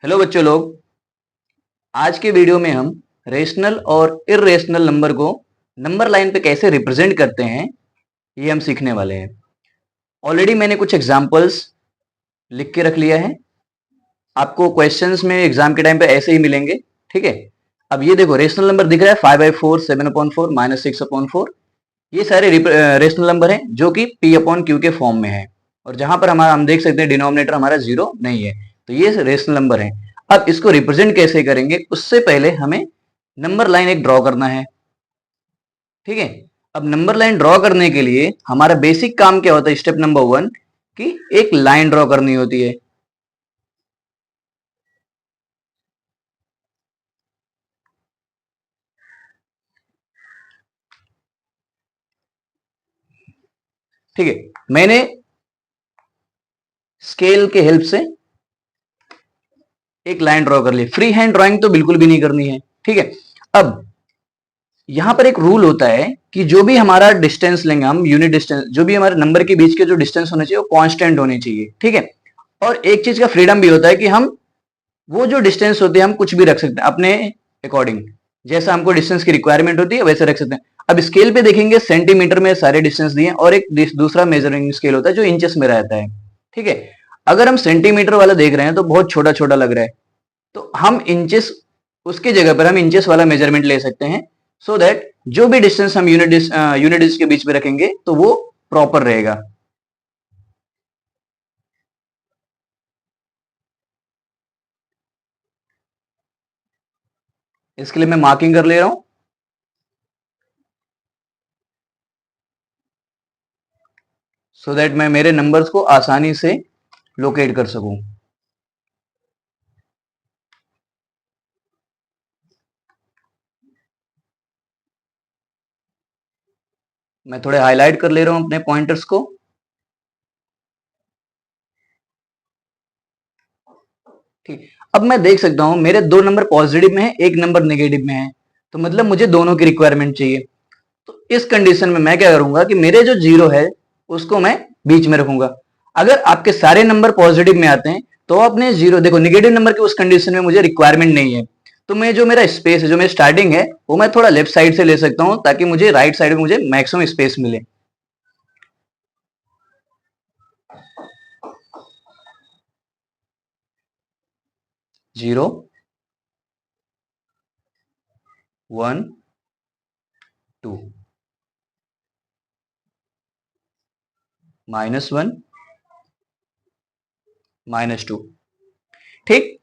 Hello बच्चों लोग। आज के वीडियो में हम रेशनल और इर्रेशनल नंबर को नंबर लाइन पे कैसे रिप्रेजेंट करते हैं ये हम सीखने वाले हैं। ऑलरेडी मैंने कुछ एग्जांपल्स लिख के रख लिया है, आपको क्वेश्चंस में एग्जाम के टाइम पे ऐसे ही मिलेंगे। ठीक है, अब ये देखो रेशनल नंबर दिख रहा है 5/4, 7/4, -6/4। ये सारे रेशनल नंबर हैं जो कि p/q के फॉर्म में है, और जहां पर हमारा हम देख सकते हैं डिनोमिनेटर हमारा जीरो नहीं है, तो ये रेशनल नंबर है। अब इसको रिप्रेजेंट कैसे करेंगे उससे पहले हमें नंबर लाइन एक ड्रॉ करना है। ठीक है, अब नंबर लाइन ड्रॉ करने के लिए हमारा बेसिक काम क्या होता है, स्टेप नंबर 1 कि एक लाइन ड्रॉ करनी होती है। ठीक है, मैंने स्केल के हेल्प से एक लाइन ड्रॉ कर ली। फ्री हैंड ड्राइंग तो बिल्कुल भी नहीं करनी है। ठीक है, अब यहां पर एक रूल होता है कि जो भी हमारा डिस्टेंस लेंगे हम, यूनिट डिस्टेंस, जो भी हमारे नंबर के बीच के जो डिस्टेंस होने चाहिए वो कांस्टेंट होने चाहिए। ठीक है, और एक चीज का फ्रीडम भी होता है कि हम वो जो डिस्टेंस होते हैं हम कुछ भी रख सकते हैं अपने अकॉर्डिंग, जैसा हमको डिस्टेंस की रिक्वायरमेंट होती है वैसे रख सकते हैं। अब स्केल पे देखेंगे सेंटीमीटर में सारे डिस्टेंस दिए, और एक दूसरा मेजरिंग स्केल होता है जो इंचेस में रहता है। ठीक है, अगर हम सेंटीमीटर वाला देख रहे हैं तो बहुत छोटा छोटा लग रहा है, तो हम इंचेस, उसकी जगह पर हम इंचेस वाला मेजरमेंट ले सकते हैं, सो दैट जो भी डिस्टेंस हम यूनिट्स के बीच में रखेंगे तो वो प्रॉपर रहेगा। इसके लिए मैं मार्किंग कर ले रहा हूं, सो दैट मैं मेरे नंबर्स को आसानी से लोकेट कर सकूं। मैं थोड़े हाईलाइट कर ले रहा हूं अपने पॉइंटर्स को। ठीक, अब मैं देख सकता हूं मेरे दो नंबर पॉजिटिव में है, एक नंबर नेगेटिव में है, तो मतलब मुझे दोनों की रिक्वायरमेंट चाहिए। तो इस कंडीशन में मैं क्या करूंगा कि मेरे जो जीरो है उसको मैं बीच में रखूंगा। अगर आपके सारे नंबर पॉजिटिव में आते हैं तो अपने जीरो, देखो निगेटिव नंबर की उस कंडीशन में मुझे रिक्वायरमेंट नहीं है, तो मैं जो मेरा स्पेस है, जो मेरी स्टार्टिंग है, वो मैं थोड़ा लेफ्ट साइड से ले सकता हूं ताकि मुझे राइट साइड में मुझे मैक्सिमम स्पेस मिले। जीरो, 1, 2, -1, -2। ठीक,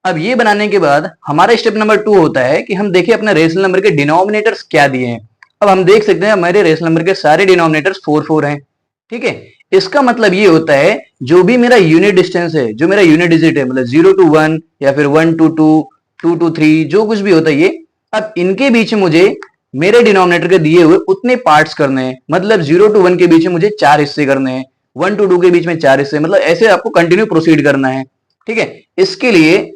अब ये बनाने के बाद हमारा स्टेप नंबर 2 होता है कि हम देखिए अपने रेशनल नंबर के डिनोमिनेटर्स क्या दिए हैं। अब हम देख सकते हैं हमारे रेशनल नंबर के सारे डिनोमिनेटर्स 4 हैं। ठीक है, इसका मतलब ये होता है जो भी मेरा यूनिट डिस्टेंस है, जो मेरा यूनिट डिजिट है, मतलब 0 to 1 या फिर 1 to 2, 2 to 3, जो कुछ भी होता है ये, अब इनके बीच में मुझे मेरे डिनोमिनेटर के दिए हुए उतने पार्ट्स करने हैं। मतलब 0 to 1 के बीच में मुझे 4 हिस्से करने हैं, 1 to 2 के बीच में 4 हिस्से, मतलब ऐसे आपको कंटिन्यू प्रोसीड करना है। ठीक है, इसके लिए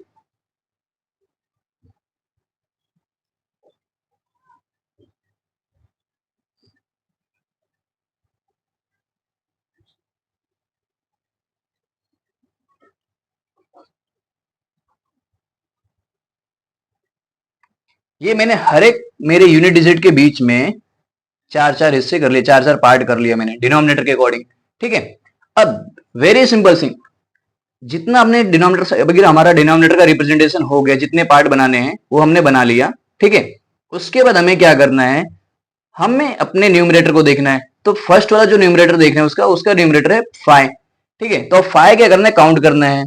ये मैंने हर एक मेरे यूनिट डिजिट के बीच में चार चार हिस्से कर लिए, चार चार पार्ट कर लिया मैंने डिनोमिनेटर के अकॉर्डिंग। ठीक है, अब वेरी सिंपल थिंग, जितना हमने डिनोमिनेटर, अगर हमारा डिनोमिनेटर का रिप्रेजेंटेशन हो गया, जितने पार्ट बनाने हैं वो हमने बना लिया। ठीक है, उसके बाद हमें क्या करना है, हमें अपने न्यूमरेटर को देखना है। तो फर्स्ट वाला जो न्यूमरेटर देखना है उसका उसका न्यूमरेटर है 5। ठीक है, तो 5 क्या करना है, काउंट करना है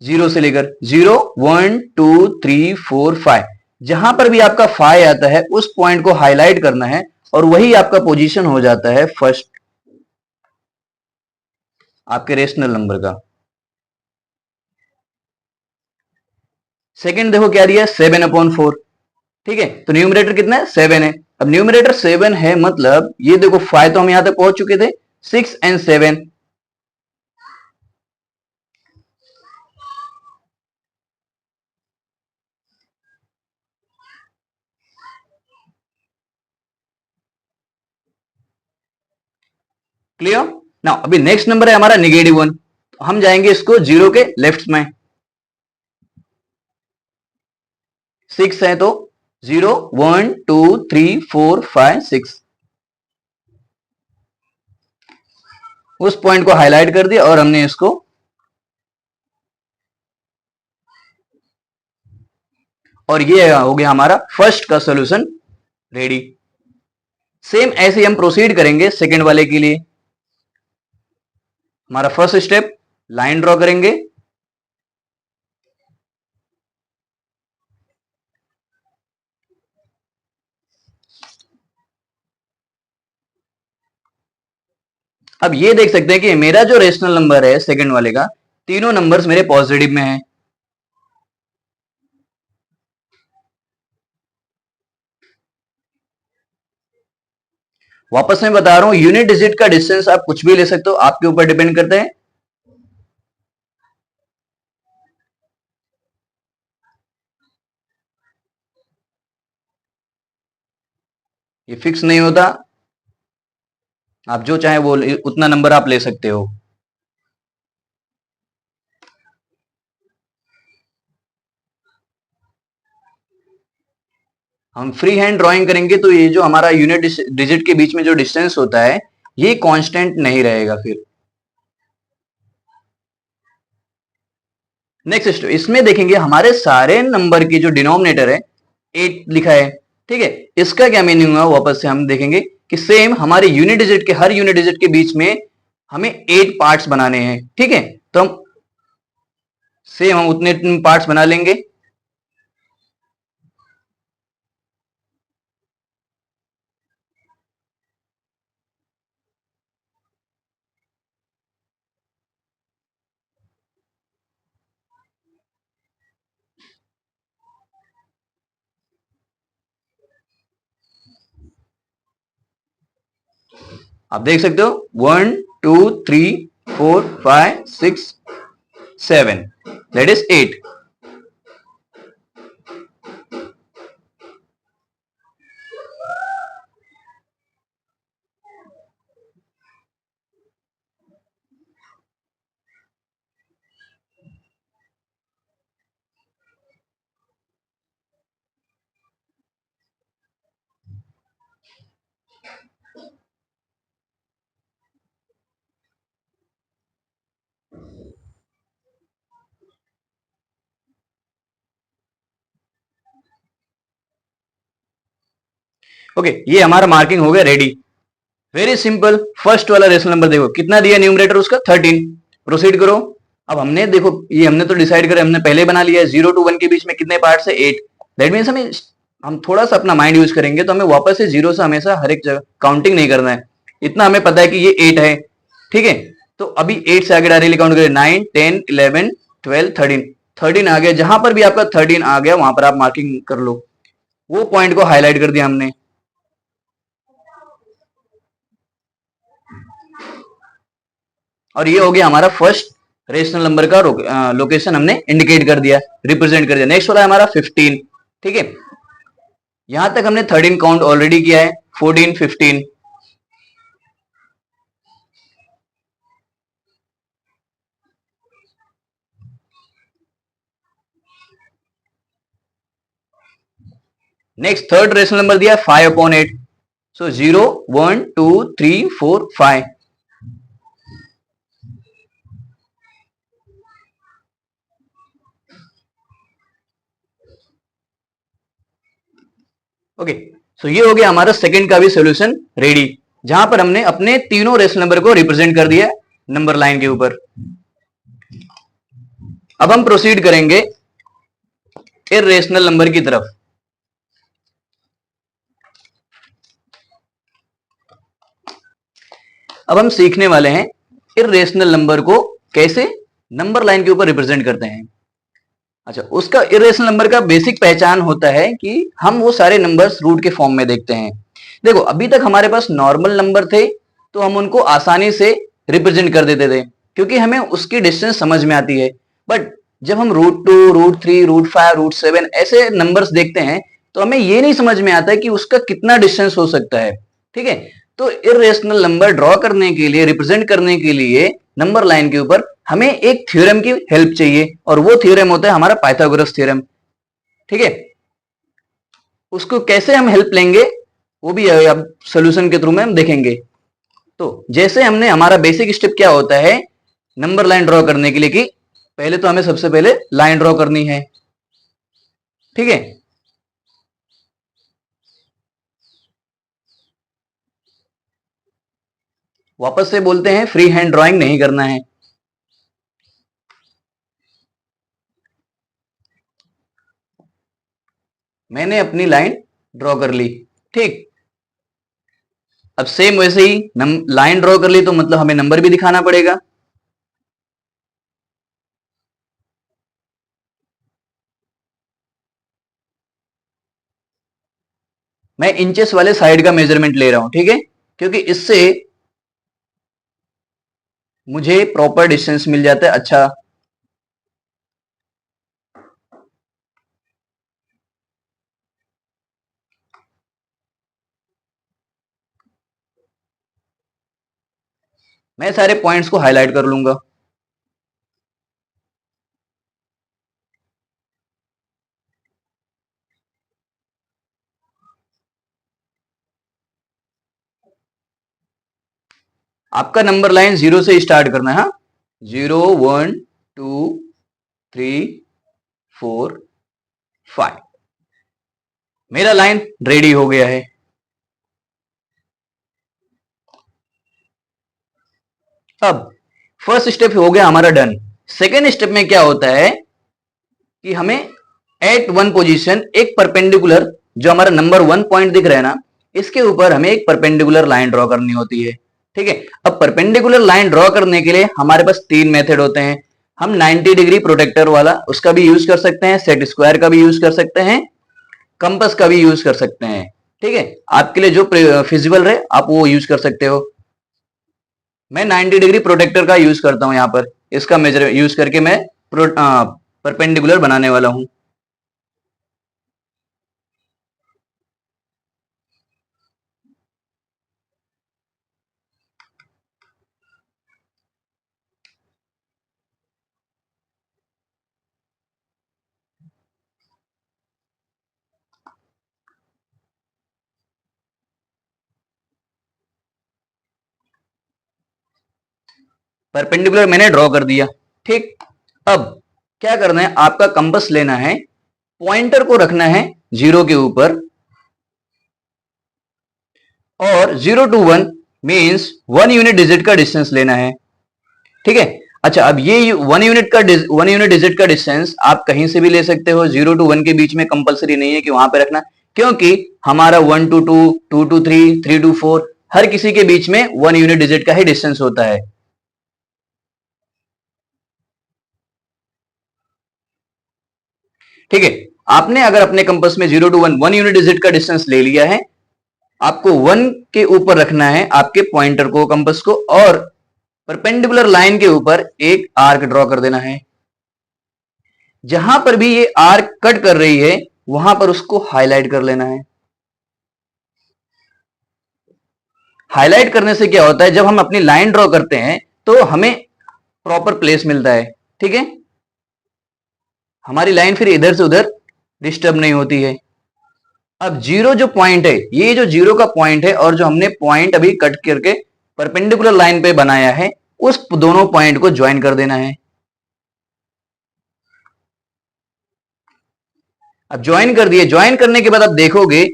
जीरो से लेकर, 0, 1, 2, 3, 4, 5। जहां पर भी आपका 5 आता है उस पॉइंट को हाईलाइट करना है, और वही आपका पोजीशन हो जाता है फर्स्ट आपके रेशनल नंबर का। सेकंड देखो क्या दिया है, 7/4। ठीक है, तो न्यूमरेटर कितना है, 7 है। अब न्यूमरेटर 7 है मतलब ये देखो 5 तो हम यहां तक पहुंच चुके थे, 6 and 7। क्लियर ना। अभी नेक्स्ट नंबर है हमारा -1, हम जाएंगे इसको जीरो के लेफ्ट में। 6 है तो 0 1 2 3 4 5 6, उस पॉइंट को हाईलाइट कर दिया और हमने इसको और ये हो गया हमारा फर्स्ट का सॉल्यूशन रेडी। सेम ऐसे ही हम प्रोसीड करेंगे सेकंड वाले के लिए। हमारा फर्स्ट स्टेप, लाइन ड्रॉ करेंगे, अब ये देख सकते हैं कि मेरा जो रेशनल नंबर है सेकंड वाले का, तीनों नंबर्स मेरे पॉजिटिव में हैं। वापस मैं बता रहा हूं, यूनिट डिजिट का डिस्टेंस आप कुछ भी ले सकते हो, आपके ऊपर डिपेंड करते हैं। ये फिक्स नहीं होता, आप जो चाहे वो उतना नंबर आप ले सकते हो। हम फ्री हैंड ड्राइंग करेंगे तो ये जो हमारा यूनिट डिजिट के बीच में जो डिस्टेंस होता है ये कांस्टेंट नहीं रहेगा। फिर नेक्स्ट इसमें देखेंगे हमारे सारे नंबर की जो डिनोमिनेटर है 8 लिखा है, ठीक है। इसका क्या मीनिंग हुआ, वापस से हम देखेंगे कि सेम हमारे यूनिट डिजिट के हर यूनिट डिजिट के बीच में हमें 8 पार्ट्स बनाने हैं, ठीक है। तो हम उतने पार्ट्स बना लेंगे। आप देख सकते हो 1 2 3 4 5 6 7, दैट इज 8। ओके, ये हमारा मार्किंग हो गया रेडी। वेरी सिंपल, फर्स्ट वाला रेशनल नंबर देखो कितना दिया न्यूमरेटर उसका 13, प्रोसीड करो। अब हमने देखो ये हमने तो डिसाइड करा, हमने पहले बना लिया है 0 to 1 के बीच में कितने पार्ट्स है 8, दैट मीन्स हम थोड़ा सा अपना माइंड यूज करेंगे तो हमें वापस से 0 से हमेशा हर एक जगह काउंटिंग नहीं करना है, इतना हमें पता है कि ये 8 है, ठीक है। तो अभी 8 से आगे डायरेक्टली काउंट करें, 9 10 11 12 13, 13 आ गया, जहां पर भी आपका 13 आ गया वहां पर आप मार्किंग कर लो, वो पॉइंट को हाईलाइट कर दिया हमने। और ये हो गया हमारा फर्स्ट रेशनल नंबर का लोकेशन हमने इंडिकेट कर दिया, रिप्रेजेंट कर दिया। नेक्स्ट वाला हमारा 15, ठीक है। यहां तक हमने 13 काउंट ऑलरेडी किया है, 14 15। नेक्स्ट थर्ड रेशनल नंबर दिया 5/8, सो 0 1 2 3 4 5। ओके, सो ये हो गया हमारा सेकंड का भी सॉल्यूशन रेडी, जहां पर हमने अपने तीनों रेशनल नंबर को रिप्रेजेंट कर दिया नंबर लाइन के ऊपर। अब हम प्रोसीड करेंगे इर्रेशनल नंबर की तरफ। अब हम सीखने वाले हैं इर्रेशनल नंबर को कैसे नंबर लाइन के ऊपर रिप्रेजेंट करते हैं। अच्छा, उसका इरेशनल नंबर का बेसिक पहचान होता है कि हम वो सारे नंबर्स रूट के फॉर्म में देखते हैं। देखो अभी तक हमारे पास नॉर्मल नंबर थे तो हम उनको आसानी से रिप्रेजेंट कर देते थे क्योंकि हमें उसकी डिस्टेंस समझ में आती है। बट जब हम √2 √3 √5 √7 ऐसे नंबर्स देखते हैं तो हमें ये नहीं समझ में आता है कि उसका कितना डिस्टेंस हो सकता है, ठीक है। तो इरेशनल नंबर ड्रॉ करने के लिए, रिप्रेजेंट करने के लिए नंबर लाइन के ऊपर हमें एक थ्योरम की हेल्प चाहिए और वो थ्योरम होता है हमारा पाइथागोरस थ्योरम, ठीक है। उसको कैसे हम हेल्प लेंगे वो भी अब सोल्यूशन के थ्रू में हम देखेंगे। तो जैसे हमने हमारा बेसिक स्टेप क्या होता है नंबर लाइन ड्रॉ करने के लिए कि पहले तो हमें सबसे पहले लाइन ड्रॉ करनी है, ठीक है। वापस से बोलते हैं फ्री हैंड ड्राइंग नहीं करना है। मैंने अपनी लाइन ड्रॉ कर ली, ठीक। अब सेम वैसे ही लाइन ड्रॉ कर ली तो मतलब हमें नंबर भी दिखाना पड़ेगा। मैं इंचेस वाले साइड का मेजरमेंट ले रहा हूं, ठीक है, क्योंकि इससे मुझे प्रॉपर डिस्टेंस मिल जाता है। अच्छा, मैं सारे पॉइंट्स को हाईलाइट कर लूंगा। आपका नंबर लाइन 0 से स्टार्ट करना है, हाँ। 0 1 2 3 4 5। मेरा लाइन रेडी हो गया है। अब फर्स्ट स्टेप हो गया हमारा डन। सेकेंड स्टेप में क्या होता है कि हमें एट वन पोजीशन एक परपेंडिकुलर, जो हमारा नंबर 1 पॉइंट दिख रहा है ना, इसके ऊपर हमें एक परपेंडिकुलर लाइन ड्रॉ करनी होती है, ठीक है। अब परपेंडिकुलर लाइन ड्रॉ करने के लिए हमारे पास 3 मेथड होते हैं। हम 90 डिग्री प्रोटेक्टर वाला उसका भी यूज कर सकते हैं, सेट स्क्वायर का भी यूज कर सकते हैं, कंपास का भी यूज कर सकते हैं, ठीक है। आपके लिए जो फिजिबल रहे आप वो यूज कर सकते हो। मैं 90 डिग्री प्रोटेक्टर का यूज करता हूं, यहां पर इसका मेजर यूज करके मैं परपेंडिकुलर बनाने वाला हूं। परपेंडिकुलर मैंने ड्रॉ कर दिया, ठीक। अब क्या करना है, आपका कंपास लेना है, पॉइंटर को रखना है 0 के ऊपर, और 0 to 1 मींस 1 यूनिट डिजिट का डिस्टेंस लेना है, ठीक है। अच्छा, अब ये 1 यूनिट डिजिट का डिस्टेंस आप कहीं से भी ले सकते हो, 0 to 1 के बीच में कंपलसरी नहीं है कि वहां पे रखना, क्योंकि हमारा 1 to 2, 2 to 3, 3 to 4 हर किसी के बीच में 1 यूनिट डिजिट का ही डिस्टेंस होता है। ठीक है, आपने अगर अपने कंपास में 0 to 1 1 यूनिट डिजिट का डिस्टेंस ले लिया है, आपको 1 के ऊपर रखना है आपके पॉइंटर को, कंपास को, और परपेंडिकुलर लाइन के ऊपर एक आर्क ड्रॉ कर देना है। जहां पर भी ये आर्क कट कर रही है वहां पर उसको हाईलाइट कर लेना है। हाईलाइट करने से क्या होता है, जब हम अपनी लाइन ड्रॉ करते हैं तो हमें प्रॉपर प्लेस मिलता है, ठीक है। हमारी लाइन फिर इधर से उधर डिस्टर्ब नहीं होती है। अब 0 जो पॉइंट है, ये जो 0 का पॉइंट है और जो हमने पॉइंट अभी कट करके परपेंडिकुलर लाइन पे बनाया है, उस दोनों पॉइंट को ज्वाइन कर देना है। अब ज्वाइन कर दिए, ज्वाइन करने के बाद आप देखोगे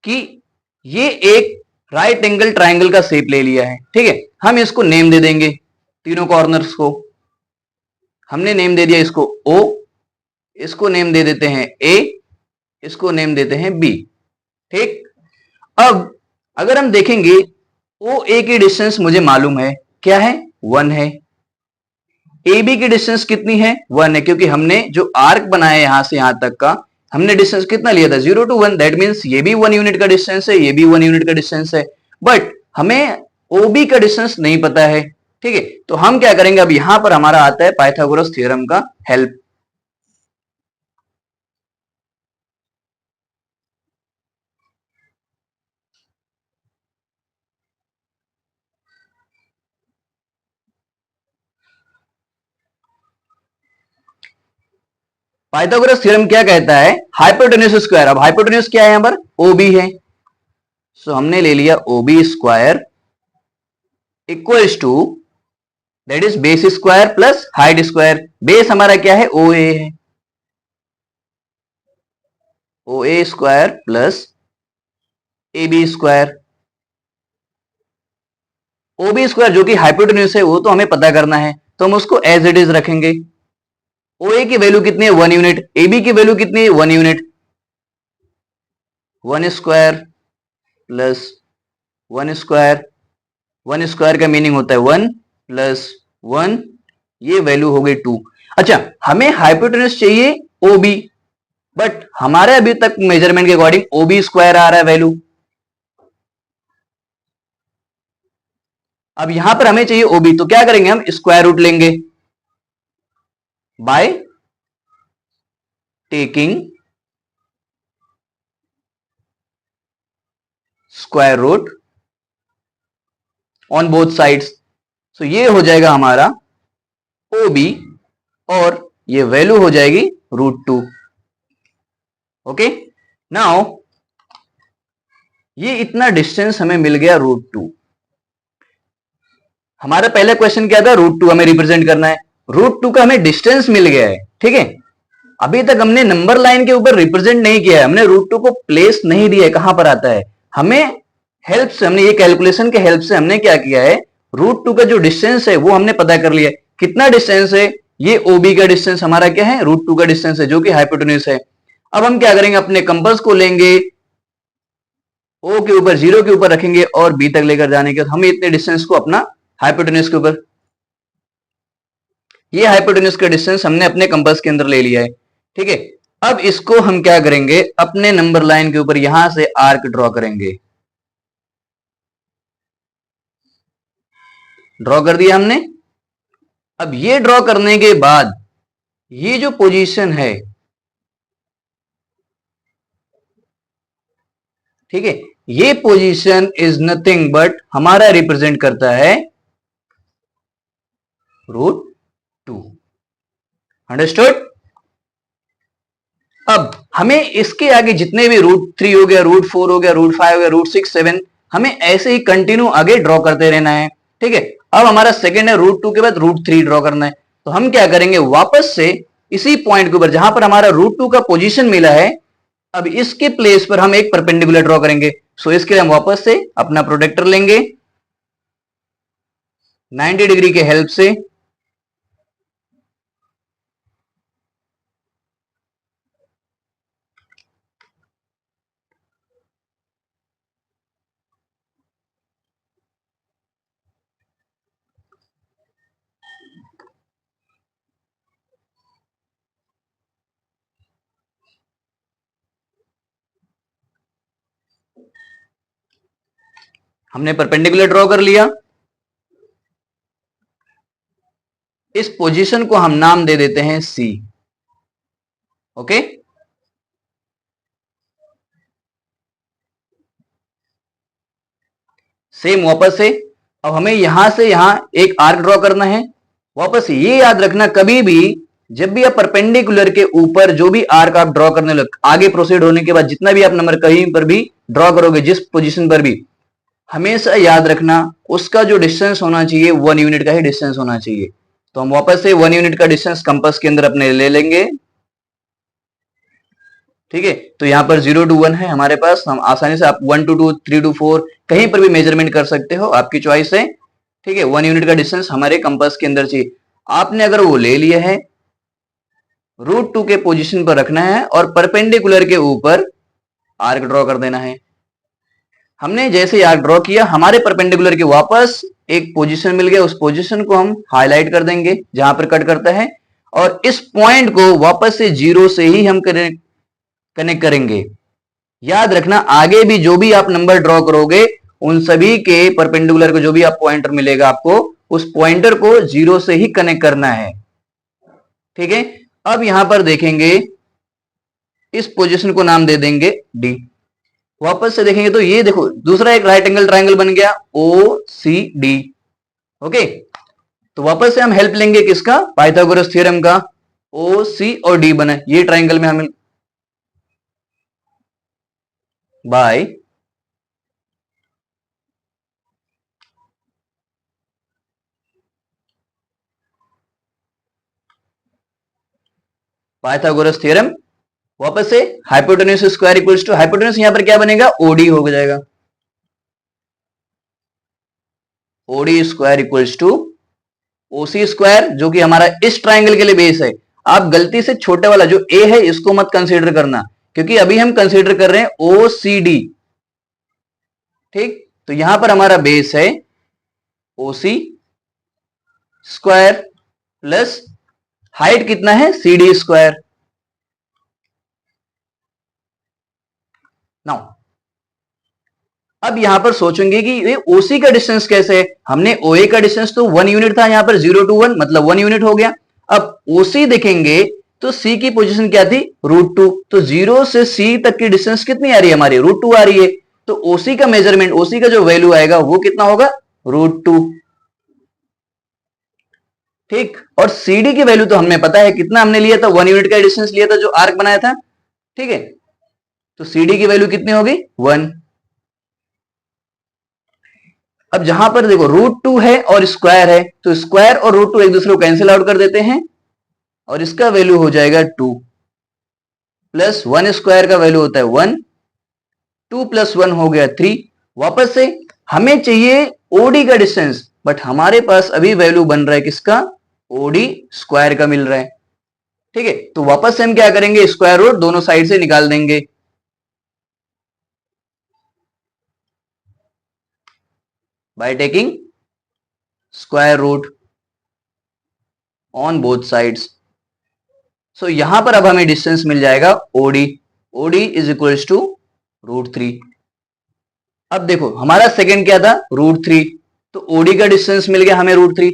कि ये एक राइट एंगल ट्राइंगल का शेप ले लिया है, ठीक है। हम इसको नेम दे देंगे, तीनों कॉर्नर्स को हमने नेम दे दिया, इसको ओ, इसको नेम दे देते हैं ए, इसको नेम देते हैं बी, ठीक। अब अगर हम देखेंगे ओ ए की डिस्टेंस मुझे मालूम है, क्या है, 1 है। ए बी की डिस्टेंस कितनी है, 1 है, क्योंकि हमने जो आर्क बनाया है यहां से यहां तक का, हमने डिस्टेंस कितना लिया था, 0 to 1। दैट मीन्स ये भी 1 यूनिट का डिस्टेंस है, ये भी 1 यूनिट का डिस्टेंस है, बट हमें ओबी का डिस्टेंस नहीं पता है, ठीक है। तो हम क्या करेंगे, अब यहां पर हमारा आता है पाइथागोरस थ्योरम का हेल्प। पाइथागोरस थ्योरम क्या कहता है, हाइपोटेन्यूज स्क्वायर। अब हाइपोटेन्यूज क्या है, यहां पर ओबी है, सो हमने ले लिया OB square equals to that is base square plus height square. Base हमारा क्या है, ओ ए है, O A square plus A B square. O B square जो कि हाइपोटेन्यूज है वो तो हमें पता करना है, तो हम उसको एज इट इज रखेंगे। ओ ए की वैल्यू कितनी है, 1 यूनिट, ए बी की वैल्यू कितनी है, 1 unit. 1 square plus 1 square, 1 square का मीनिंग होता है 1 प्लस 1, ये वैल्यू हो गई 2। अच्छा, हमें हाइपोटेन्यूज चाहिए ओबी, बट हमारे अभी तक मेजरमेंट के अकॉर्डिंग ओबी स्क्वायर आ रहा है वैल्यू। अब यहां पर हमें चाहिए ओबी, तो क्या करेंगे, हम स्क्वायर रूट लेंगे by taking square root on both sides. So ये हो जाएगा हमारा ओबी और ये वैल्यू हो जाएगी √2। ओके, नाउ ये इतना डिस्टेंस हमें मिल गया √2। हमारा पहला क्वेश्चन क्या था, √2 हमें रिप्रेजेंट करना है, √2 का हमें डिस्टेंस मिल गया है। ठीक है, अभी तक हमने नंबर लाइन के ऊपर रिप्रेजेंट नहीं किया है, हमने √2 को प्लेस नहीं दिया है, कहां पर आता है। हमें हेल्प से, हमने ये कैलकुलेशन के हेल्प से हमने क्या किया है, √2 का जो डिस्टेंस है वो हमने पता कर लिया। कितना डिस्टेंस है, ये ओबी का डिस्टेंस हमारा क्या है, √2 का डिस्टेंस है जो कि हाइपोटेन्यूज है। अब हम क्या करेंगे, अपने कंपास को लेंगे, ओ के ऊपर, 0 के ऊपर रखेंगे और बी तक लेकर जाने के बाद हमें इतने डिस्टेंस को अपना हाइपोटेन्यूज के ऊपर, ये हाइपोटेन्यूज का डिस्टेंस हमने अपने कंपास के अंदर ले लिया है। ठीक है, अब इसको हम क्या करेंगे, अपने नंबर लाइन के ऊपर यहां से आर्क ड्रॉ करेंगे। ड्रॉ कर दिया हमने। अब ये ड्रॉ करने के बाद ये जो पोजीशन है, ठीक है, ये पोजीशन इज नथिंग बट हमारा रिप्रेजेंट करता है √2। अंडरस्टूड। अब हमें इसके आगे जितने भी √3 हो गया, √4 हो गया, √5 हो गया, √6, 7, हमें ऐसे ही कंटिन्यू आगे ड्रॉ करते रहना है। ठीक है, अब हमारा सेकंड है, √2 के बाद √3 ड्रॉ करना है। तो हम क्या करेंगे, वापस से इसी पॉइंट के ऊपर जहां पर हमारा √2 का पोजीशन मिला है, अब इसके प्लेस पर हम एक परपेंडिकुलर ड्रॉ करेंगे। सो इसके लिए हम वापस से अपना प्रोटेक्टर लेंगे, 90 डिग्री के हेल्प से हमने परपेंडिकुलर ड्रॉ कर लिया। इस पोजीशन को हम नाम दे देते हैं सी। ओके, सेम वापस से अब हमें यहां से यहां एक आर्क ड्रॉ करना है। वापस ये याद रखना, कभी भी जब भी आप परपेंडिकुलर के ऊपर जो भी आर्क आप ड्रॉ करने लग, आगे प्रोसीड होने के बाद जितना भी आप नंबर कहीं पर भी ड्रॉ करोगे, जिस पोजीशन पर भी, हमेशा याद रखना उसका जो डिस्टेंस होना चाहिए 1 यूनिट का ही डिस्टेंस होना चाहिए। तो हम वापस से 1 यूनिट का डिस्टेंस कंपास के अंदर अपने ले लेंगे। ठीक है, तो यहां पर 0 to 1 है हमारे पास, हम आसानी से आप 1 to 2, 3 to 4 कहीं पर भी मेजरमेंट कर सकते हो, आपकी चॉइस है। ठीक है, 1 यूनिट का डिस्टेंस हमारे कंपास के अंदर चाहिए। आपने अगर वो ले लिया है, √2 के पोजीशन पर रखना है और परपेंडिकुलर के ऊपर आर्क ड्रॉ कर देना है। हमने जैसे आर्क ड्रॉ किया, हमारे परपेंडिकुलर के वापस एक पोजीशन मिल गया, उस पोजीशन को हम हाईलाइट कर देंगे जहां पर कट करता है, और इस पॉइंट को वापस से 0 से ही हम कनेक्ट करेंगे। याद रखना, आगे भी जो भी आप नंबर ड्रॉ करोगे उन सभी के परपेंडिकुलर को जो भी आप पॉइंटर मिलेगा आपको, उस पॉइंटर को 0 से ही कनेक्ट करना है। ठीक है, अब यहां पर देखेंगे, इस पोजीशन को नाम दे देंगे डी। वापस से देखेंगे तो ये देखो दूसरा एक राइट एंगल ट्राइंगल बन गया OCD। ओके, तो वापस से हम हेल्प लेंगे किसका, पाइथागोरस थ्योरम का। ओ सी और डी बना, ये ट्राइंगल में हमें बाय पाइथागोरस थ्योरम। वापस से hypotenuse square equals to hypotenuse, यहां पर क्या बनेगा, ओडी हो जाएगा, OD square equals to OC square, जो कि हमारा इस ट्राइंगल के लिए बेस है। आप गलती से छोटे वाला जो ए है इसको मत कंसीडर करना, क्योंकि अभी हम कंसीडर कर रहे हैं ओ सी डी। ठीक, तो यहां पर हमारा बेस है ओसी स्क्वायर प्लस हाइट कितना है, सी डी स्क्वायर। नाउ अब यहां पर सोचेंगे कि ये ओसी का डिस्टेंस कैसे है। हमने ओए का डिस्टेंस तो 1 यूनिट था, यहां पर 0 to 1 मतलब 1 यूनिट हो गया। अब ओसी देखेंगे तो सी की पोजीशन क्या थी, √2, तो 0 से सी तक की डिस्टेंस कितनी आ रही है हमारी, √2 आ रही है। तो ओसी का मेजरमेंट, ओसी का जो वैल्यू आएगा वो कितना होगा, √2। ठीक, और सीडी की वैल्यू तो हमें पता है, कितना हमने लिया था, 1 यूनिट का डिस्टेंस लिया था जो आर्क बनाया था। ठीक है, तो सीडी की वैल्यू कितनी होगी, 1। अब जहां पर देखो √2 है और स्क्वायर है, तो स्क्वायर और √2 एक दूसरे को कैंसिल आउट कर देते हैं, और इसका वैल्यू हो जाएगा 2, प्लस 1 स्क्वायर का वैल्यू होता है 1, 2 + 1 हो गया 3। वापस से हमें चाहिए ओडी का डिस्टेंस, बट हमारे पास अभी वैल्यू बन रहा है किसका, ओडी स्क्वायर का मिल रहा है। ठीक है, तो वापस से हम क्या करेंगे, स्क्वायर रूट दोनों साइड से निकाल देंगे, by taking square root on both sides. So यहां पर अब हमें डिस्टेंस मिल जाएगा OD, OD is equals to √3। अब देखो हमारा सेकंड क्या था, √3, तो ओडी का डिस्टेंस मिल गया हमें √3।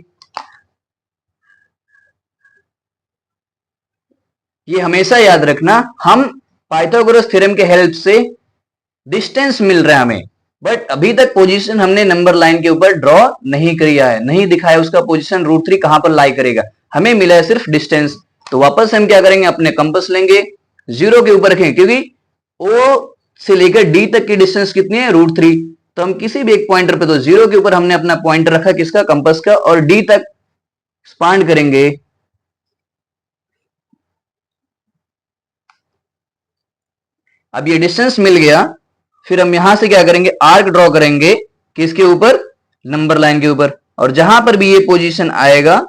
ये हमेशा याद रखना, हम पाइथागोरस थ्योरम के हेल्प से डिस्टेंस मिल रहा है हमें, बट अभी तक पोजीशन हमने नंबर लाइन के ऊपर ड्रॉ नहीं किया है, नहीं दिखाया उसका पोजीशन √3 कहां पर लाई करेगा, हमें मिला है सिर्फ डिस्टेंस। तो वापस हम क्या करेंगे, अपने कंपास लेंगे, 0 के ऊपर रखेंगे, क्योंकि ओ से लेकर डी तक की डिस्टेंस कितनी है, √3। तो हम किसी भी एक पॉइंटर पे, तो 0 के ऊपर हमने अपना पॉइंटर रखा किसका, कंपास का, और डी तक एक्सपांड करेंगे। अब ये डिस्टेंस मिल गया, फिर हम यहां से क्या करेंगे, आर्क ड्रॉ करेंगे किसके ऊपर, नंबर लाइन के ऊपर, और जहां पर भी ये पोजीशन आएगा,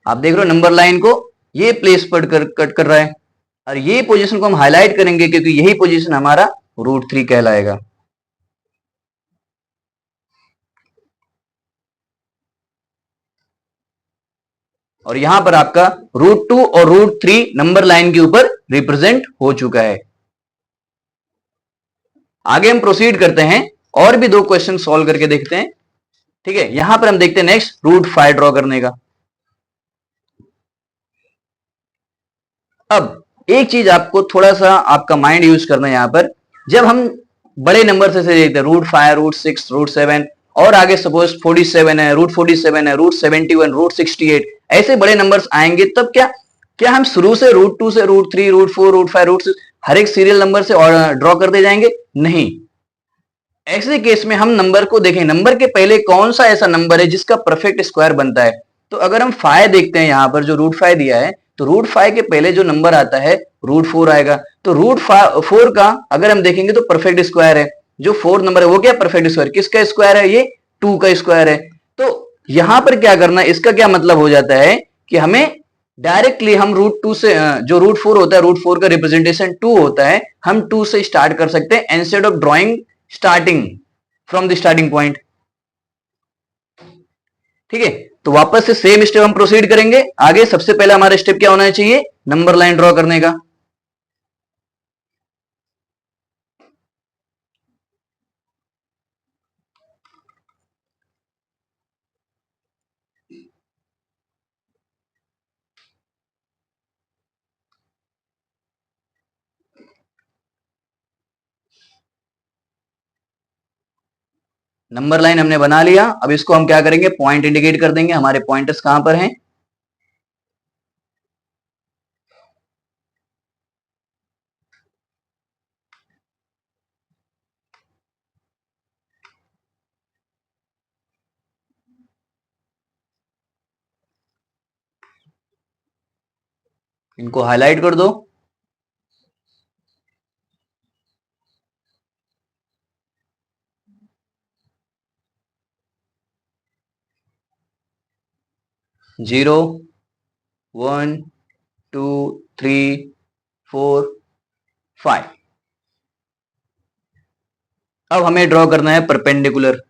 आप देख रहे हो नंबर लाइन को, ये प्लेस पर कट कर रहा है, और ये पोजीशन को हम हाईलाइट करेंगे क्योंकि यही पोजीशन हमारा √3 कहलाएगा। और यहां पर आपका √2 और √3 नंबर लाइन के ऊपर रिप्रेजेंट हो चुका है। आगे हम प्रोसीड करते हैं, और भी 2 क्वेश्चन सॉल्व करके देखते हैं। ठीक है, यहां पर हम देखते हैं नेक्स्ट √5 ड्रॉ करने का। अब एक चीज आपको थोड़ा सा आपका माइंड यूज करना है यहां पर, जब हम बड़े नंबर से देखते हैं, √5, √6, √7, और आगे सपोज 47 है, √47 है, √71, √68, ऐसे बड़े नंबर्स आएंगे, तब क्या क्या हम शुरू से √2 से √3, √4, √5, √6 हर एक सीरियल नंबर से ड्रॉ करते जाएंगे, नहीं। ऐसे केस में हम नंबर को देखें, नंबर के पहले कौन सा ऐसा नंबर है जिसका परफेक्ट स्क्वायर बनता है। तो अगर हम 5 देखते हैं, यहां पर जो √5 दिया है, तो √5 के पहले जो नंबर आता है √4 आएगा, तो √4 का अगर हम देखेंगे तो परफेक्ट स्क्वायर है, जो 4 नंबर है वो क्या परफेक्ट स्क्वायर, किसका स्क्वायर है, ये 2 का स्क्वायर है। तो यहां पर क्या करना है, इसका क्या मतलब हो जाता है कि हमें डायरेक्टली हम √2 से, जो √4 होता है, √4 का रिप्रेजेंटेशन 2 होता है, हम 2 से स्टार्ट कर सकते हैं instead of drawing starting from the starting point. ठीक है, तो वापस से सेम स्टेप हम प्रोसीड करेंगे आगे। सबसे पहले हमारा स्टेप क्या होना चाहिए, नंबर लाइन ड्रॉ करने का। नंबर लाइन हमने बना लिया। अब इसको हम क्या करेंगे, पॉइंट इंडिकेट कर देंगे। हमारे पॉइंटर्स कहां पर हैं, इनको हाईलाइट कर दो। जीरो, 1, 2, 3, 4, 5। अब हमें ड्रॉ करना है परपेंडिकुलर।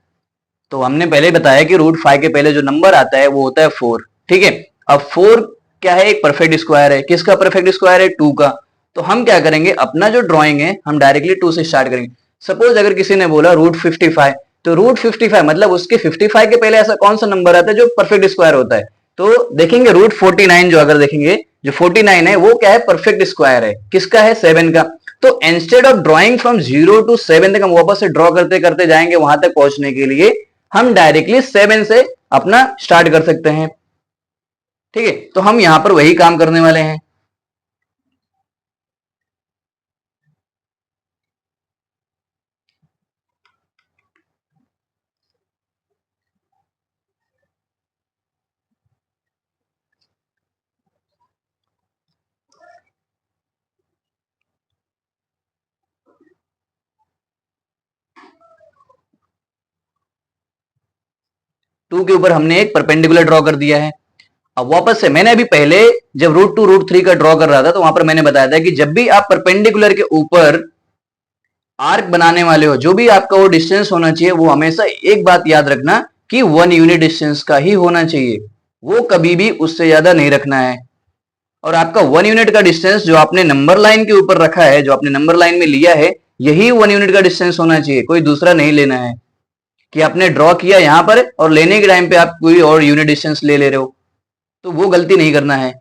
तो हमने पहले बताया कि रूट 5 के पहले जो नंबर आता है वो होता है 4। ठीक है। अब 4 क्या है, एक परफेक्ट स्क्वायर है। किसका परफेक्ट स्क्वायर है, 2 का। तो हम क्या करेंगे, अपना जो ड्राइंग है हम डायरेक्टली 2 से स्टार्ट करेंगे। सपोज अगर किसी ने बोला रूट 55, तो रूट 55 मतलब उसके 55 के पहले ऐसा कौन सा नंबर आता है जो परफेक्ट स्क्वायर होता है। तो देखेंगे रूट 49, जो अगर देखेंगे जो 49 है वो क्या है, परफेक्ट स्क्वायर है। किसका है, 7 का। तो instead of drawing from 0 to 7 तक हम वापस से ड्रॉ करते करते जाएंगे वहां तक पहुंचने के लिए हम डायरेक्टली 7 से अपना स्टार्ट कर सकते हैं। ठीक है, तो हम यहां पर वही काम करने वाले हैं। 2 के ऊपर हमने एक परपेंडिकुलर ड्रॉ कर दिया है। अब वापस से मैंने अभी पहले जब रूट 2 रूट 3 का ड्रॉ कर रहा था तो वहां पर मैंने बताया था कि जब भी आप परपेंडिकुलर के ऊपर आर्क बनाने वाले हो, जो भी आपका वो डिस्टेंस होना चाहिए वो हमेशा एक बात याद रखना कि 1 यूनिट डिस्टेंस का ही होना चाहिए। वो कभी भी उससे ज्यादा नहीं रखना है। और आपका 1 यूनिट का डिस्टेंस जो आपने नंबर लाइन के ऊपर रखा है, जो आपने नंबर लाइन में लिया है, यही 1 यूनिट का डिस्टेंस होना चाहिए, कोई दूसरा नहीं लेना है। कि आपने ड्रॉ किया यहां पर और लेने के टाइम पे आप कोई और यूनिट डिस्टेंस ले रहे हो, तो वो गलती नहीं करना है।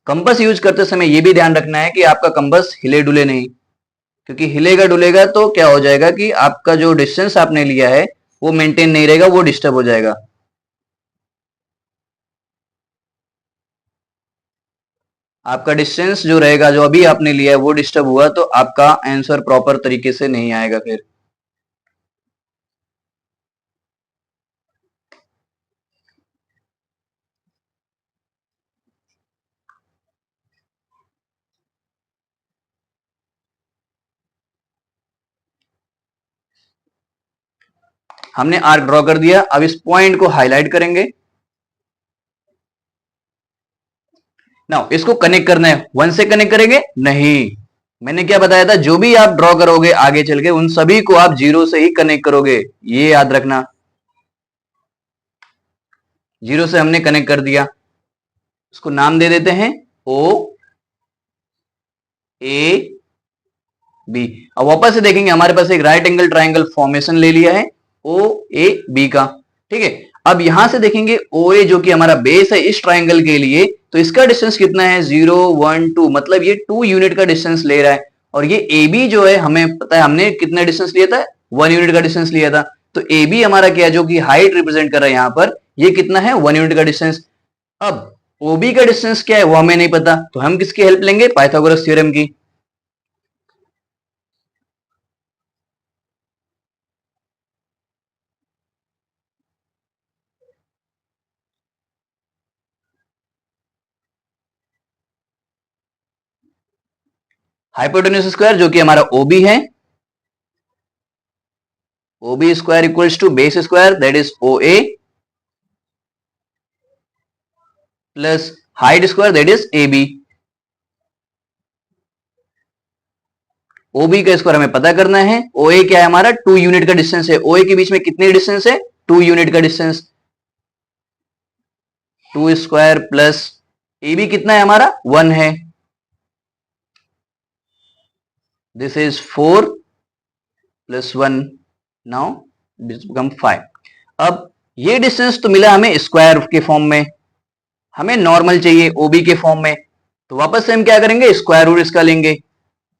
कंपास यूज करते समय ये भी ध्यान रखना है कि आपका कंपास हिले डुले नहीं। क्योंकि हिलेगा डुलेगा तो क्या हो जाएगा कि आपका जो डिस्टेंस आपने लिया है वो मेंटेन नहीं रहेगा, वो डिस्टर्ब हो जाएगा। आपका डिस्टेंस जो रहेगा, जो अभी आपने लिया है, वो डिस्टर्ब हुआ तो आपका आंसर प्रॉपर तरीके से नहीं आएगा फिर। हमने आर्क ड्रॉ कर दिया। अब इस पॉइंट को हाईलाइट करेंगे। नाउ इसको कनेक्ट करना है। 1 से कनेक्ट करेंगे नहीं, मैंने क्या बताया था, जो भी आप ड्रॉ करोगे आगे चल के उन सभी को आप 0 से ही कनेक्ट करोगे, ये याद रखना। 0 से हमने कनेक्ट कर दिया। इसको नाम दे देते हैं ओ ए बी। अब वापस से देखेंगे हमारे पास एक राइट एंगल ट्राइंगल फॉर्मेशन ले लिया है ओ ए बी का। ठीक है। अब यहां से देखेंगे ओ ए जो कि हमारा बेस है इस ट्राइंगल के लिए, तो इसका डिस्टेंस कितना है, 0, 1, 2, मतलब ये 2 यूनिट का डिस्टेंस ले रहा है। और ये ए बी जो है, हमें पता है हमने कितना डिस्टेंस लिया था, 1 यूनिट का डिस्टेंस लिया था। तो ए बी हमारा क्या है, जो कि हाइट रिप्रेजेंट कर रहा है यहां पर, ये कितना है, 1 यूनिट का डिस्टेंस। अब ओबी का डिस्टेंस क्या है वो हमें नहीं पता, तो हम किसकी हेल्प लेंगे, पाइथागोरस थ्योरम की। हाइपोटेन्यूज स्क्वायर जो कि हमारा ओबी है, OB square equals to base square that is O A plus height square that is A B. OB का स्क्वायर हमें पता करना है। ओ ए क्या है हमारा, 2 यूनिट का डिस्टेंस है। ओ ए के बीच में कितनी डिस्टेंस है, 2 यूनिट का distance. 2 square plus A B कितना है हमारा, 1 है। This is 4 plus 1, now this become 5। अब ये डिस्टेंस तो मिला हमें स्क्वायर के फॉर्म में, हमें नॉर्मल चाहिए ओबी के फॉर्म में, तो वापस से हम क्या करेंगे, स्क्वायर रूट इसका लेंगे।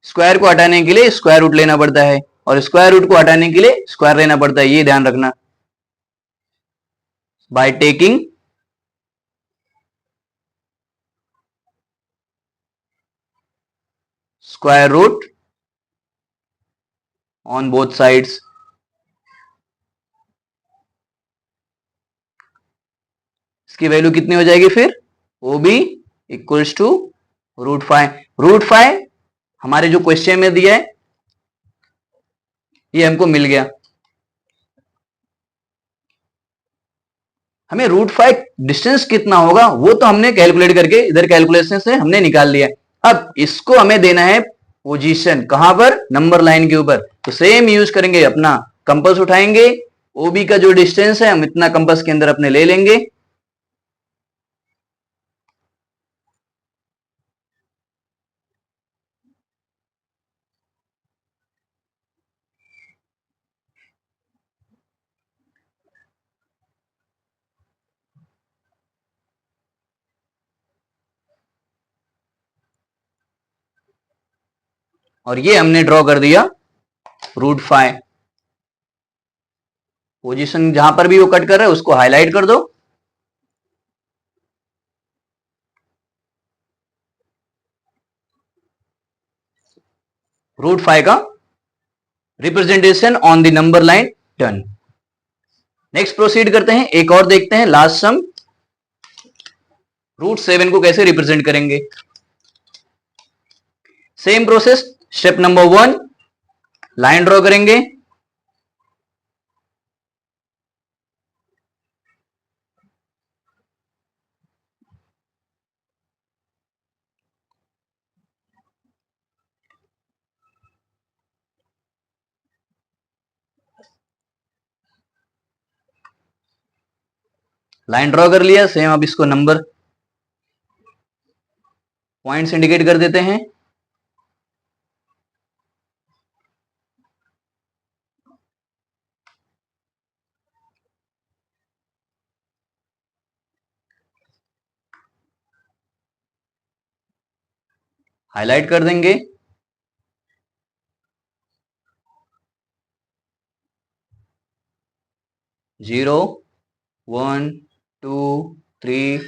स्क्वायर को हटाने के लिए स्क्वायर रूट लेना पड़ता है और स्क्वायर रूट को हटाने के लिए स्क्वायर लेना पड़ता है, ये ध्यान रखना। By taking square root on both sides, इसकी वैल्यू कितनी हो जाएगी फिर, ओ बी इक्वल्स टू √5। √5 हमारे जो क्वेश्चन में दिया है ये हमको मिल गया। हमें √5 डिस्टेंस कितना होगा वो तो हमने कैलकुलेट करके इधर कैलकुलेशन से हमने निकाल लिया। अब इसको हमें देना है पोजीशन, कहां पर, नंबर लाइन के ऊपर। तो सेम यूज करेंगे, अपना कंपास उठाएंगे, ओबी का जो डिस्टेंस है हम इतना कंपास के अंदर अपने ले लेंगे, और ये हमने ड्रॉ कर दिया √5। पोजीशन जहां पर भी वो कट कर रहा है उसको हाईलाइट कर दो। √5 का representation on the number line done. Next proceed करते हैं, एक और देखते हैं लास्ट सम। √7 को कैसे रिप्रेजेंट करेंगे, same process. Step number 1, line draw करेंगे, लाइन ड्रॉ कर लिया। सेम अब इसको नंबर पॉइंट्स इंडिकेट कर देते हैं। हाईलाइट कर देंगे। जीरो, 1, 2, 3,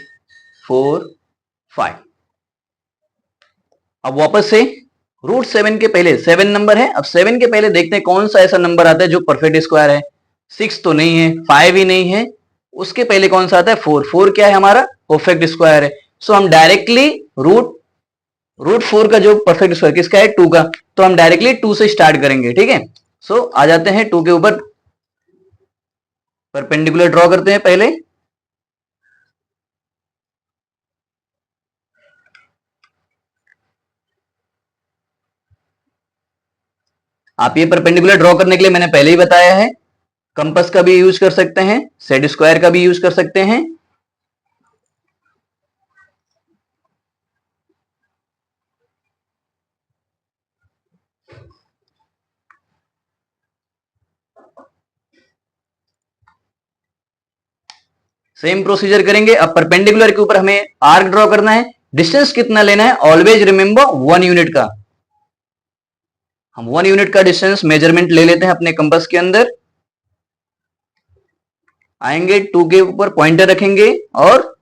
4, 5। अब वापस से √7 के पहले 7 नंबर है, अब 7 के पहले देखते हैं कौन सा ऐसा नंबर आता है जो परफेक्ट स्क्वायर है। 6 तो नहीं है, 5 ही नहीं है, उसके पहले कौन सा आता है, 4। 4 क्या है हमारा, परफेक्ट स्क्वायर है। सो हम डायरेक्टली √4 का जो परफेक्ट स्क्वायर किसका है, 2 का, तो हम डायरेक्टली 2 से स्टार्ट करेंगे, ठीक है। सो आ जाते हैं 2 के ऊपर, परपेंडिकुलर ड्रॉ करते हैं पहले। आप ये परपेंडिकुलर ड्रॉ करने के लिए मैंने पहले ही बताया है, कंपास का भी यूज कर सकते हैं, सेट स्क्वायर का भी यूज कर सकते हैं। सेम प्रोसीजर करेंगे। अब परपेंडिकुलर के ऊपर हमें आर्क ड्रॉ करना है, डिस्टेंस कितना लेना है, ऑलवेज रिमेंबर 1 यूनिट का। हम 1 यूनिट का डिस्टेंस मेजरमेंट ले लेते हैं अपने कंपास के अंदर। आएंगे 2 के ऊपर पॉइंटर रखेंगे और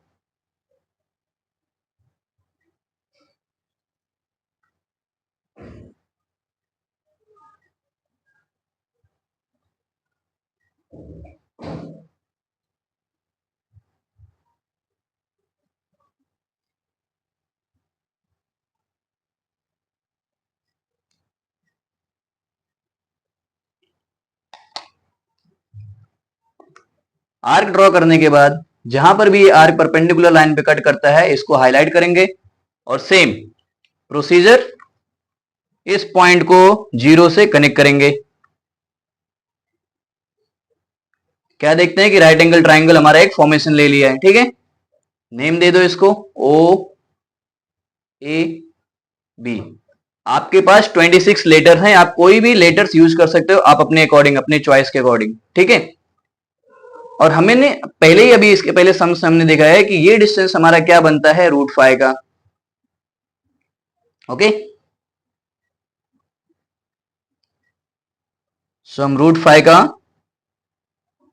आर्क ड्रॉ करने के बाद जहां पर भी ये आर्क परपेंडिकुलर लाइन पे कट करता है इसको हाईलाइट करेंगे और सेम प्रोसीजर इस पॉइंट को 0 से कनेक्ट करेंगे। क्या देखते हैं कि राइट एंगल ट्राइंगल हमारा एक फॉर्मेशन ले लिया है, ठीक है। नेम दे दो इसको, ओ ए बी। आपके पास 26 लेटर्स हैं, आप कोई भी लेटर्स यूज कर सकते हो, आप अपने अकॉर्डिंग, अपने चॉइस के अकॉर्डिंग, ठीक है। और हमने पहले ही, अभी इसके पहले सम से हमने देखा है कि ये डिस्टेंस हमारा क्या बनता है, √5 का। ओके, सो हम √5 का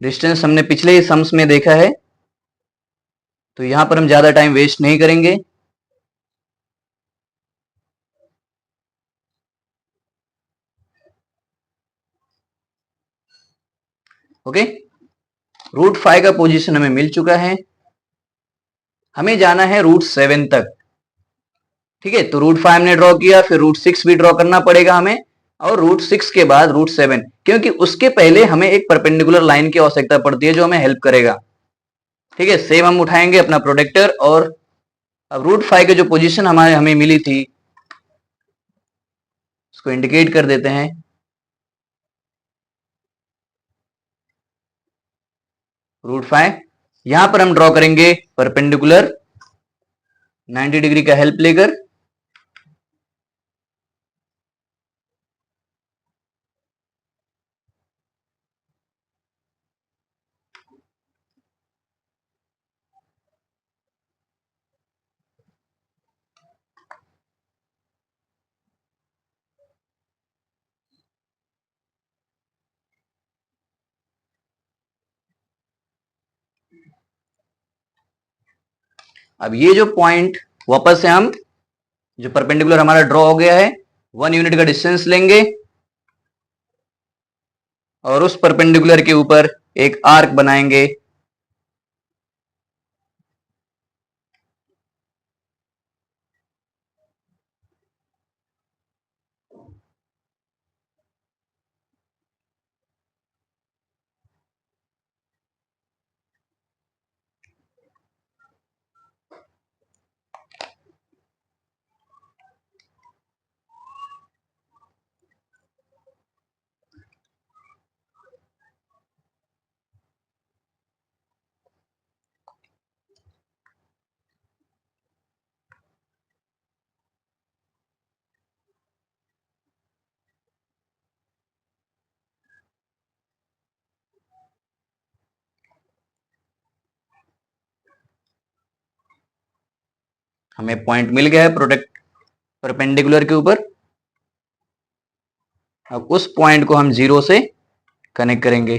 डिस्टेंस हमने पिछले ही सम्स में देखा है, तो यहां पर हम ज्यादा टाइम वेस्ट नहीं करेंगे। ओके, √5 का पोजीशन हमें मिल चुका है, हमें जाना है √7 तक। ठीक है, तो √5 हमने ड्रॉ किया, फिर √6 भी ड्रॉ करना पड़ेगा हमें, और √6 के बाद √7, क्योंकि उसके पहले हमें एक परपेंडिकुलर लाइन की आवश्यकता पड़ती है जो हमें हेल्प करेगा। ठीक है, सेम हम उठाएंगे अपना प्रोडक्टर, और अब √5 की जो पोजीशन हमारे हमें मिली थी उसको इंडिकेट कर देते हैं। √5 यहां पर हम ड्रॉ करेंगे परपेंडिकुलर 90 डिग्री का हेल्प लेकर। अब ये जो पॉइंट वापस से हम, जो परपेंडिकुलर हमारा ड्रॉ हो गया है, 1 यूनिट का डिस्टेंस लेंगे और उस परपेंडिकुलर के ऊपर एक आर्क बनाएंगे। हमें पॉइंट मिल गया है प्रोडक्ट परपेंडिकुलर के ऊपर। अब उस पॉइंट को हम 0 से कनेक्ट करेंगे।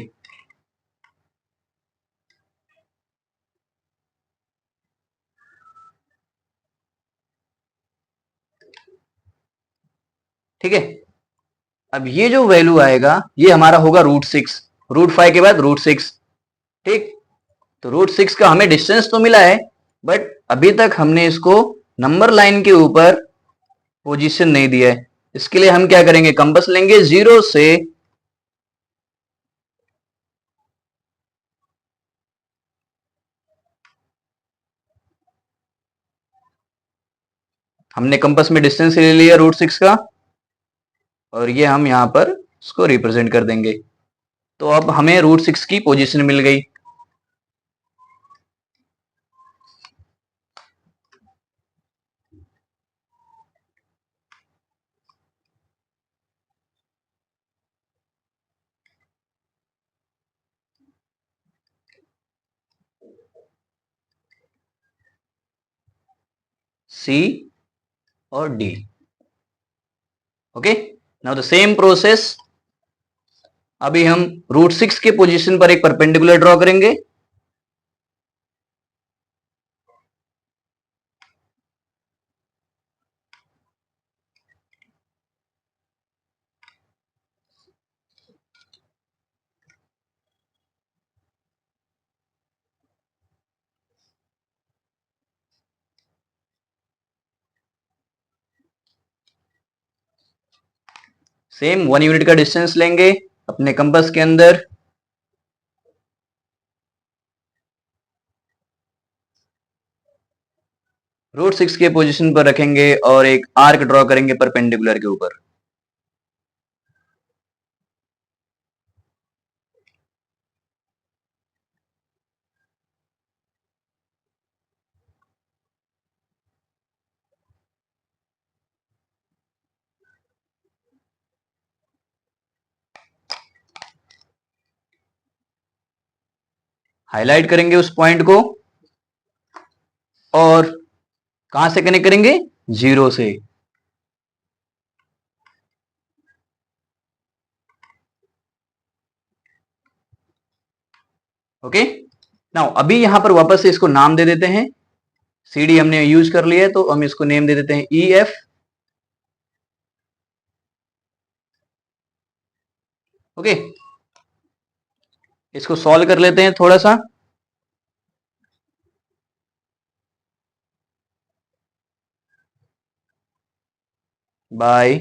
ठीक है, अब ये जो वैल्यू आएगा ये हमारा होगा √6, √5 के बाद √6। ठीक, तो √6 का हमें डिस्टेंस तो मिला है, बट अभी तक हमने इसको नंबर लाइन के ऊपर पोजीशन नहीं दिया है। इसके लिए हम क्या करेंगे, कंपास लेंगे, 0 से हमने कंपास में डिस्टेंस ले लिया √6 का, और ये हम यहां पर इसको रिप्रेजेंट कर देंगे। तो अब हमें √6 की पोजीशन मिल गई। सी और D. Okay, now the same process, अभी हम √6 के पोजीशन पर एक परपेंडिकुलर ड्रॉ करेंगे। सेम 1 यूनिट का डिस्टेंस लेंगे अपने कंपास के अंदर, √6 के पोजीशन पर रखेंगे और एक आर्क ड्रॉ करेंगे परपेंडिकुलर के ऊपर। हाईलाइट करेंगे उस पॉइंट को और कहां से कनेक्ट करेंगे? 0 से। ओके, नाउ अभी यहां पर वापस से इसको नाम दे देते हैं। CD हमने यूज कर लिया है तो हम इसको नेम दे देते हैं EF। ओके, इसको सॉल्व कर लेते हैं थोड़ा सा। By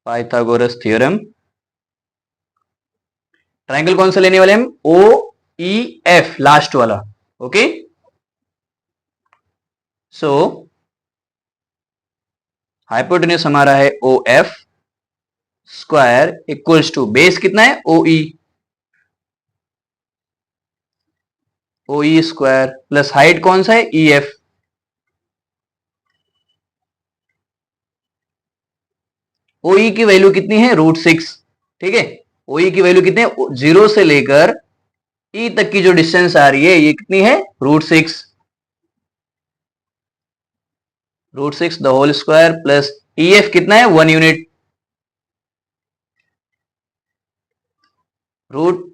Pythagoras theorem. ट्रायंगल कौन सा लेने वाले हम? OEF, लास्ट वाला। ओके, सो हाइपोटेन्यूस हमारा है OF square equals to base कितना है? OE स्क्वायर प्लस हाइट कौन सा है? EF। OE की वैल्यू कितनी है? √6। ठीक है, OE की वैल्यू कितनी है? 0 से लेकर E तक की जो डिस्टेंस आ रही है ये कितनी है? √6। √6 the whole square plus EF कितना है? 1 यूनिट। रूट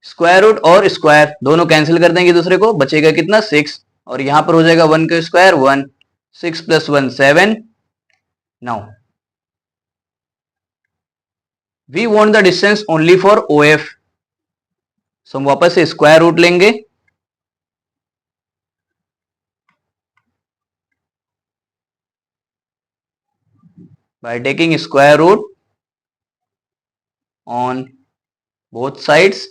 स्क्वायर रूट और स्क्वायर दोनों कैंसिल कर देंगे दूसरे को, बचेगा कितना? 6। और यहां पर हो जाएगा 1 का square 1, 6 + 1 7। Now we want the distance only for OF, so हम वापस से स्क्वायर रूट लेंगे। By taking square root on both sides,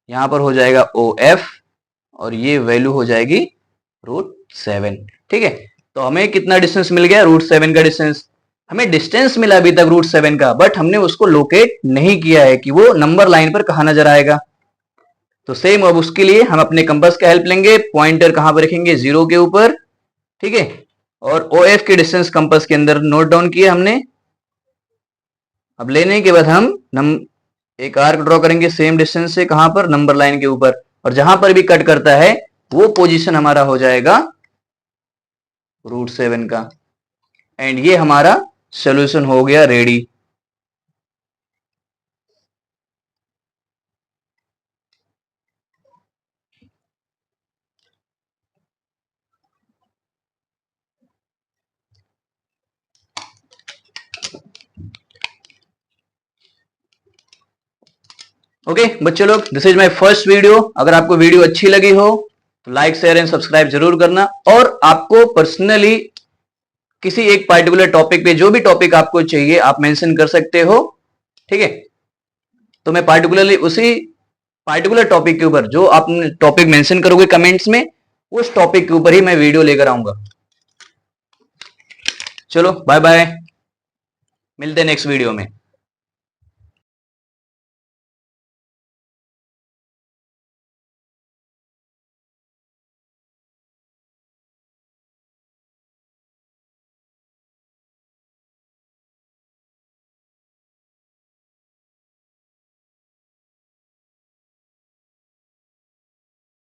यहां पर हो जाएगा OF और ये वैल्यू हो जाएगी √7। ठीक है, तो हमें कितना डिस्टेंस मिल गया? √7 का डिस्टेंस। हमें डिस्टेंस मिला अभी तक √7 का, बट हमने उसको लोकेट नहीं किया है कि वो नंबर लाइन पर कहां नजर आएगा। तो सेम अब उसके लिए हम अपने कंपास का हेल्प लेंगे। पॉइंटर कहां पर रखेंगे? 0 के ऊपर। ठीक है, और OF के डिस्टेंस कंपास के अंदर नोट डाउन किए हमने। अब लेने के बाद हम एक आर्क ड्रॉ करेंगे सेम डिस्टेंस से, कहां पर? नंबर लाइन के ऊपर। और जहां पर भी कट करता है वो पोजीशन हमारा हो जाएगा √7 का। एंड ये हमारा सॉल्यूशन हो गया रेडी। ओके बच्चों लोग, this is my first video. अगर आपको वीडियो अच्छी लगी हो तो लाइक शेयर एंड सब्सक्राइब जरूर करना। और आपको पर्सनली किसी एक पार्टिकुलर टॉपिक पे, जो भी टॉपिक आपको चाहिए आप मेंशन कर सकते हो। ठीक है, तो मैं पार्टिकुलरली उसी पार्टिकुलर टॉपिक के ऊपर जो आप टॉपिक मेंशन करोगे कमेंट्स में, उस टॉपिक के ऊपर ही मैं वीडियो लेकर आऊंगा। चलो बाय बाय, मिलते हैं नेक्स्ट वीडियो में।